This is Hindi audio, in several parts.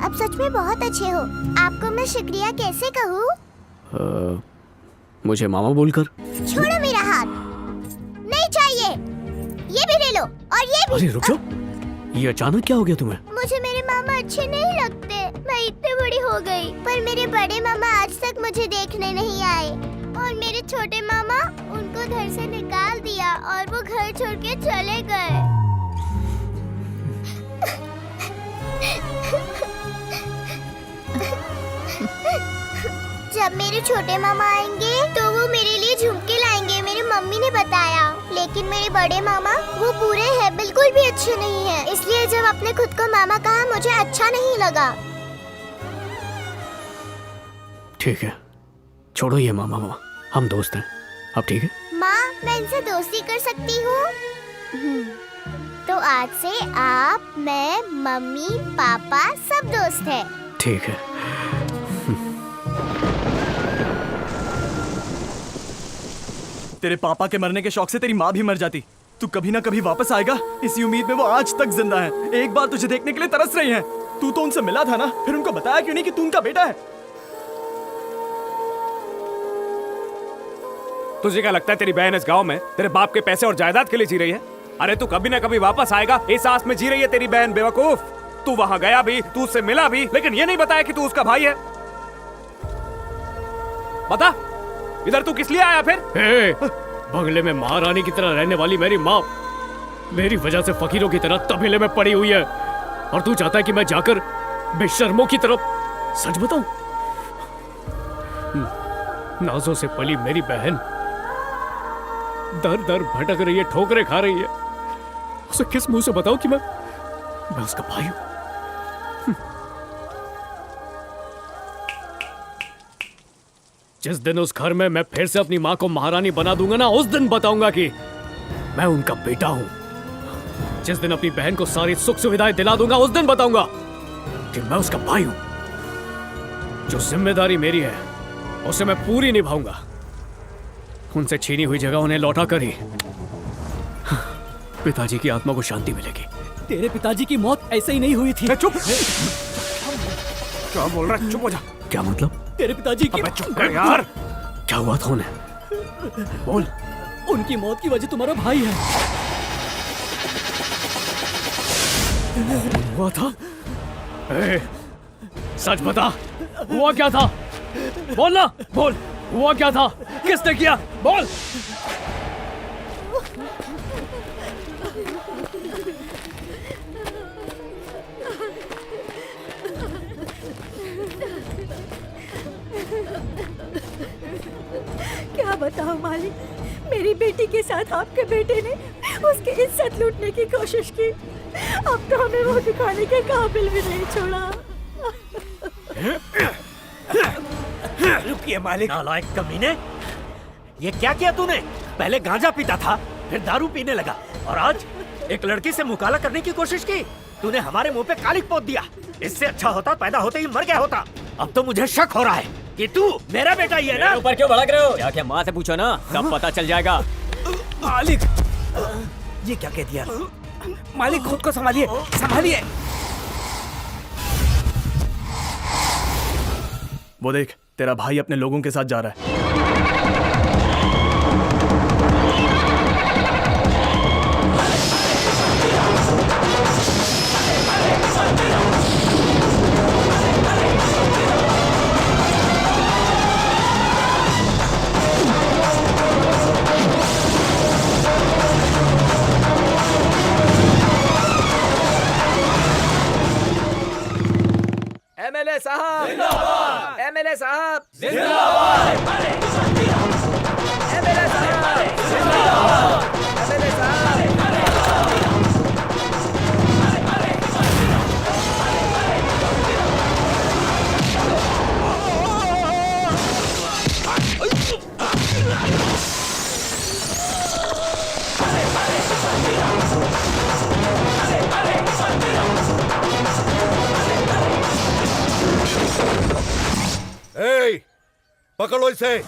आप सच में बहुत अच्छे हो। आपको मैं शुक्रिया कैसे कहूँ? मुझे मामा बोलकर। छोड़ो मेरा हाथ, नहीं चाहिए। ये भी ले लो और ये भी। अरे रुक जाओ, ये अचानक क्या हो गया तुम्हें? मुझे मेरे मामा अच्छे नहीं लगते। मैं इतनी बड़ी हो गई, पर मेरे बड़े मामा आज तक मुझे देखने नहीं आए। और मेरे छोटे मामा, उनको घर से निकाल दिया और वो घर छोड़ के चले गए। जब मेरे छोटे मामा आएंगे तो वो मेरे लिए झुमके लाएंगे, मेरी मम्मी ने बताया। लेकिन मेरे बड़े मामा वो पूरे हैं, बिल्कुल भी अच्छे नहीं हैं। इसलिए जब आपने खुद को मामा कहा मुझे अच्छा नहीं लगा। ठीक है, छोड़ो ये मामा मामा, हम दोस्त हैं। अब ठीक है? माँ, मैं इनसे दोस्ती कर सकती हूँ? तो आज से आप, मैं, मम्मी, पापा सब दोस्त हैं। ठीक है। तेरे पापा के मरने के शौक से तेरी माँ भी मर जाती। तू कभी ना कभी वापस आएगा, इसी उम्मीद में वो आज तक जिंदा है। एक बार तुझे देखने के लिए तरस रही हैं। तू तो उनसे मिला था ना, फिर उनको बताया क्यों नहीं कि तू उनका बेटा है? तुझे क्या लगता है तेरी बहन इस गांव में तेरे बाप के पैसे और जायदाद के लिए जी रही है? अरे तू कभी ना कभी वापस आएगा, इस आस में जी रही है तेरी बहन। बेवकूफ, तू वहां गया भी, तू उससे मिला भी, लेकिन ये नहीं बताया कि तू उसका भाई है। बता, इधर तू किस लिए आया फिर? बंगले में महारानी की तरह रहने वाली मेरी माँ मेरी वजह से फकीरों की तरह तबेले में पड़ी हुई है, और तू चाहता है कि मैं जाकर बेशर्मों की तरफ सच बताऊं? नाजों से पली मेरी बहन दर दर भटक रही है, ठोकरें खा रही है। उसे किस मुंह से बताऊं कि मैं उसका भाई हूं? जिस दिन उस घर में मैं फिर से अपनी माँ को महारानी बना दूंगा ना, उस दिन बताऊंगा कि मैं उनका बेटा हूं। जिस दिन अपनी बहन को सारी सुख सुविधाएं दिला दूंगा, उस दिन बताऊंगा कि मैं उसका भाई हूं। जो जिम्मेदारी मेरी है उसे मैं पूरी निभाऊंगा। उनसे छीनी हुई जगह उन्हें लौटा कर ही पिताजी की आत्मा को शांति मिलेगी। तेरे पिताजी की मौत ऐसे ही नहीं हुई थी। चुप! क्या बोल रहा है? चुप हो जा। क्या मतलब? तेरे पिताजी की चुप कर यार। क्या हुआ था उन्हें? बोल। उनकी मौत की वजह तुम्हारा भाई है। हुआ था? सच बता, हुआ क्या था? बोल ना, बोल। हुआ क्या था? किसने किया? बोल। क्या बताओ मालिक, मेरी बेटी के साथ आपके बेटे ने उसकी इज्जत लूटने की कोशिश की। अब तो हमें वो दिखाने के काबिल भी नहीं छोड़ा। रुकिए मालिक। नालायक कमीने, ये क्या किया तूने? पहले गांजा पीता था, फिर दारू पीने लगा, और आज एक लड़की से मुकाला करने की कोशिश की। तूने हमारे मुंह पे कालिक पोत दिया। इससे अच्छा होता पैदा होते ही मर गया होता। अब तो मुझे शक हो रहा है कि तू मेरा बेटा ही है ना? ऊपर क्यों भड़क रहे हो? जाके माँ से पूछो ना, सब पता चल जाएगा। मालिक, ये क्या कह दिया? मालिक, खुद को संभालिए, संभालिए। वो देख, तेरा भाई अपने लोगों के साथ जा रहा है। एमएलए साहब जिंदाबाद! एमएलए साहब जिंदाबाद! एमएलए साहब जिंदाबाद! एमएलए साहब पकड़ो इसे।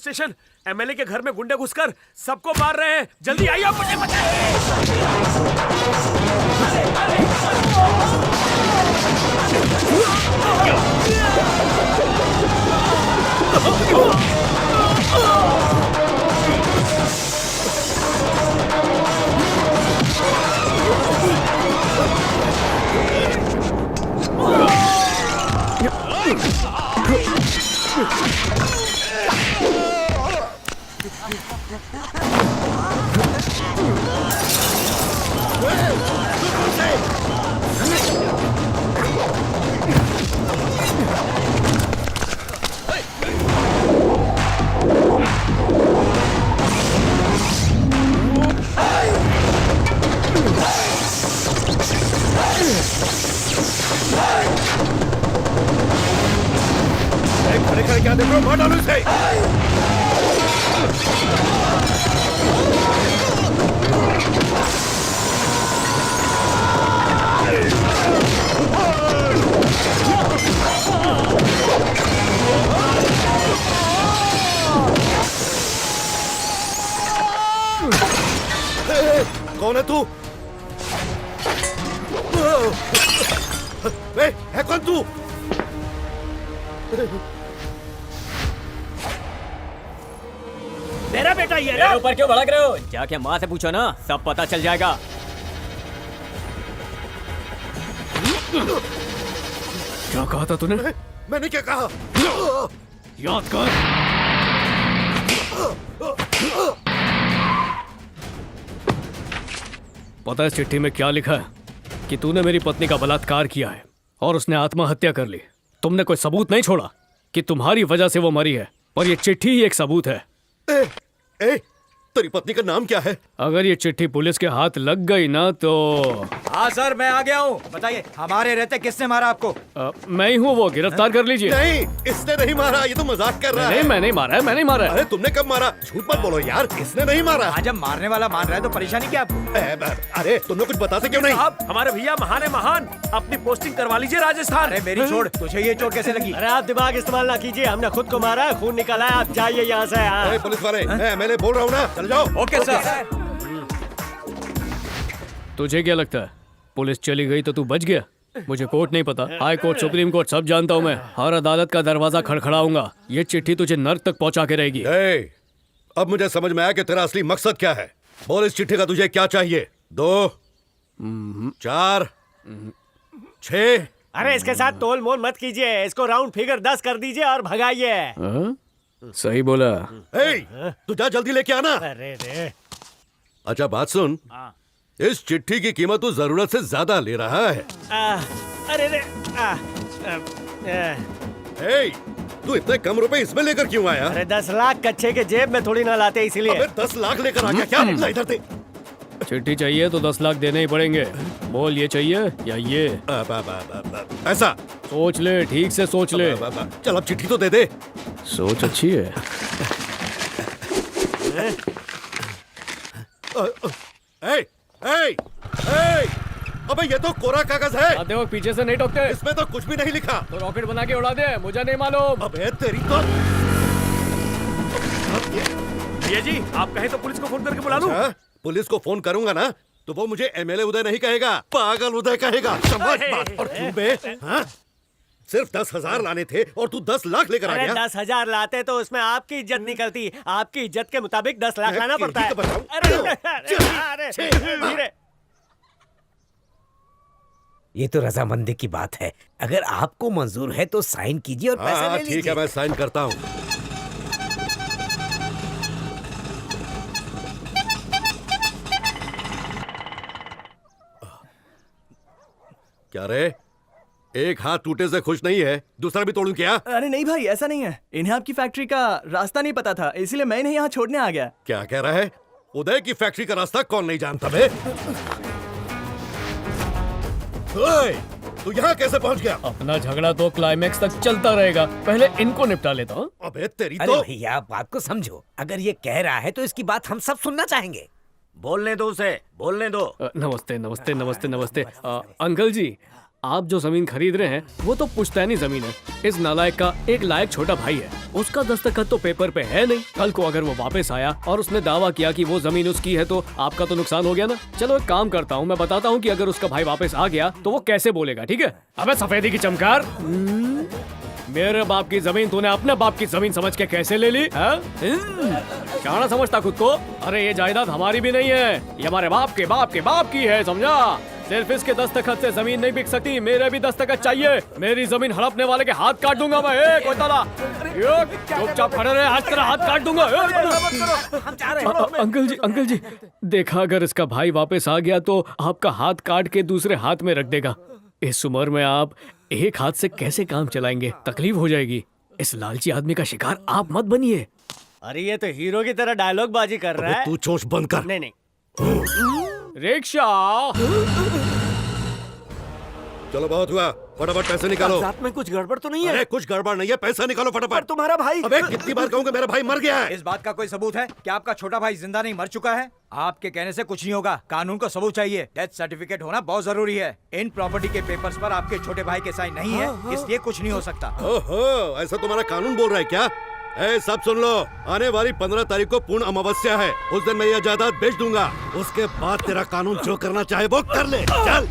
स्टेशन। एमएलए के घर में गुंडे घुसकर सबको मार रहे हैं। जल्दी आइए, मुझे बचाइए। खड़े खड़े क्या देख रहे हो? मार डालो इसे। कौन है तू? है कौन तू? मेरा बेटा ये मेरे ऊपर क्यों भड़क रहे हो? जाके माँ से पूछो ना, सब पता चल जाएगा। क्या कहा था तूने? मैंने क्या कहा? याद कर। पता है इस चिट्ठी में क्या लिखा है? कि तूने मेरी पत्नी का बलात्कार किया है और उसने आत्महत्या कर ली। तुमने कोई सबूत नहीं छोड़ा कि तुम्हारी वजह से वो मरी है, पर ये चिट्ठी ही एक सबूत है। ए, तेरी पत्नी का नाम क्या है? अगर ये चिट्ठी पुलिस के हाथ लग गई ना तो हाँ सर, मैं आ गया हूँ। बताइए, हमारे रहते किसने मारा आपको? मैं ही हूँ, वो गिरफ्तार कर लीजिए। नहीं, इसने नहीं मारा। ये तो मजाक कर रहा है। नहीं, मैं नहीं मारा है, मैं नहीं मारा है। अरे तुमने कब मारा? झूठ मत बोलो यार, इसने नहीं मारा। आज जब मारने वाला मान रहा है तो परेशानी क्या आपको? अरे तुम लोग कुछ बताते क्यों नहीं? साहब, हमारे भैया महान है महान। अपनी पोस्टिंग करवा लीजिए राजस्थान। अरे मेरी छोड़, तुझे ये चोट कैसे लगी? अरे आप दिमाग इस्तेमाल ना कीजिए, हमने खुद को मारा है, खून निकाला है। आप जाइए यहाँ से। अरे पुलिस वाले, मैं एमएलए बोल रहा हूँ ना, चल जाओ। Okay sir. तुझे क्या लगता है पुलिस चली गई तो तू बच गया? मुझे कोर्ट नहीं पता, हाई कोर्ट, सुप्रीम कोर्ट सब जानता हूँ मैं। हर अदालत का दरवाजा खड़खड़ाऊंगा। ये चिट्ठी तुझे नर्क तक पहुंचा के रहेगी। ए, अब मुझे समझ में आया कि तेरा असली मकसद क्या है। बोल इस चिट्ठी का तुझे क्या चाहिए? 2, 4, 6। अरे इसके साथ तोल मोल मत कीजिए, इसको राउंड फिगर 10 कर दीजिए और भगाइए। हाँ? सही बोला। ए, तू जा जल्दी लेके आना। अरे रे। अच्छा बात सुन, इस चिट्ठी की कीमत तू जरूरत से ज्यादा ले रहा है। अरे रे। ए, तू इतने कम रुपए इसमें लेकर क्यों आया? अरे 10 लाख कच्चे के जेब में थोड़ी ना लाते, इसीलिए। अबे 10 लाख लेकर आ गया क्या? ला इधर दे। चिट्ठी चाहिए तो 10 लाख देने ही पड़ेंगे। बोल ये चाहिए या ये? ऐसा सोच ले, ठीक से सोच ले। चल अब चिट्ठी तो दे दे। सोच अच्छी है। ए, ए, ए, अबे ये तो कोरा कागज है। आते वक्त पीछे से नहीं टोकते। इसमें तो कुछ भी नहीं लिखा। तो रॉकेट बना के उड़ा दे, मुझे नहीं मालूम। अबे तेरी तो। भैया जी, आप कहें तो पुलिस को फोन करके बुला लूं? अच्छा, पुलिस को फोन करूंगा ना तो वो मुझे एमएलए उदय नहीं कहेगा, पागल उदय कहेगा। समझ बात। और तू बे, हाँ? सिर्फ 10,000 लाने थे और तू 10 लाख लेकर आ अरे गया। 10,000 लाते तो उसमें आपकी इज्जत निकलती। आपकी इज्जत के मुताबिक 10 लाख लाना पड़ता है। तो बताऊं। अरे धीरे। ये तो रजामंदी की बात है। अगर आपको मंजूर है तो साइन कीजिए और पैसे हाँ ले ठीक है, लीजिए। मैं साइन करता हूँ। क्या रे, एक हाथ टूटे से खुश नहीं है, दूसरा भी तोड़ूं क्या? अरे नहीं भाई, ऐसा नहीं है। इन्हें आपकी फैक्ट्री का रास्ता नहीं पता था, इसीलिए मैं इन्हें यहाँ छोड़ने आ गया। क्या कह रहा है? उदय की फैक्ट्री का रास्ता कौन नहीं जानता बे? ओए, तू यहाँ कैसे पहुँच गया? अपना झगड़ा तो क्लाइमेक्स तक चलता रहेगा, पहले इनको निपटा लेता हूँ। अबे तेरी अरे तो। भैया, बात को समझो। अगर ये कह रहा है तो इसकी बात हम सब सुनना चाहेंगे। बोलने दो उसे, बोलने दो। नमस्ते नमस्ते नमस्ते नमस्ते। अंकल जी, आप जो जमीन खरीद रहे हैं वो तो पुश्तैनी जमीन है। इस नालायक का एक लायक छोटा भाई है, उसका दस्तखत तो पेपर पे है नहीं। कल को अगर वो वापस आया और उसने दावा किया कि वो जमीन उसकी है तो आपका तो नुकसान हो गया ना। चलो एक काम करता हूँ, मैं बताता हूँ कि अगर उसका भाई वापस आ गया तो वो कैसे बोलेगा, ठीक है? अबे सफेदी की चमकार, मेरे बाप की जमीन तूने अपने बाप की जमीन समझ के कैसे ले ली है? क्या ना समझता खुद को? अरे ये जायदाद हमारी भी नहीं है, ये हमारे बाप के बाप के बाप की है, समझा? सिर्फ इसके दस्तखत से जमीन नहीं बिक सकती, मेरे भी दस्तखत चाहिए। मेरी जमीन हड़पने वाले के हाथ काट दूंगा मैं। ए कोई ताला, चुपचाप खड़े रहे, आज तेरा हाथ काट दूंगा। अंकल जी देखा, अगर इसका भाई वापस आ गया तो आपका हाथ काट के दूसरे हाथ में रख देगा। इस उम्र में आप एक हाथ से कैसे काम चलाएंगे? तकलीफ हो जाएगी। इस लालची आदमी का शिकार आप मत बनिए। अरे ये तो हीरो की तरह डायलॉग बाजी कर रहा है। तू चोंच बंद कर। नहीं नहीं, रिक्शा, चलो बहुत हुआ, फटाफट पैसे निकालो। साथ में कुछ गड़बड़ तो नहीं है? अरे कुछ गड़बड़ नहीं है, पैसा निकालो पर फटाफट। तुम्हारा भाई। अबे कितनी बार कहूँगा मेरा भाई मर गया है। इस बात का कोई सबूत है कि आपका छोटा भाई जिंदा नहीं मर चुका है? आपके कहने से कुछ नहीं होगा, कानून को सबूत चाहिए। डेथ सर्टिफिकेट होना बहुत जरूरी है। इन प्रॉपर्टी के पेपर्स पर आपके छोटे भाई के साइन नहीं है, इसलिए कुछ नहीं हो सकता। ओहो, ऐसा तुम्हारा कानून बोल रहा है क्या? ए, सब सुन लो, आने वाली 15 तारीख को पूर्ण अमावस्या है। उस दिन मैं यह जायदाद बेच दूंगा, उसके बाद तेरा कानून जो करना चाहे वो कर ले। चल।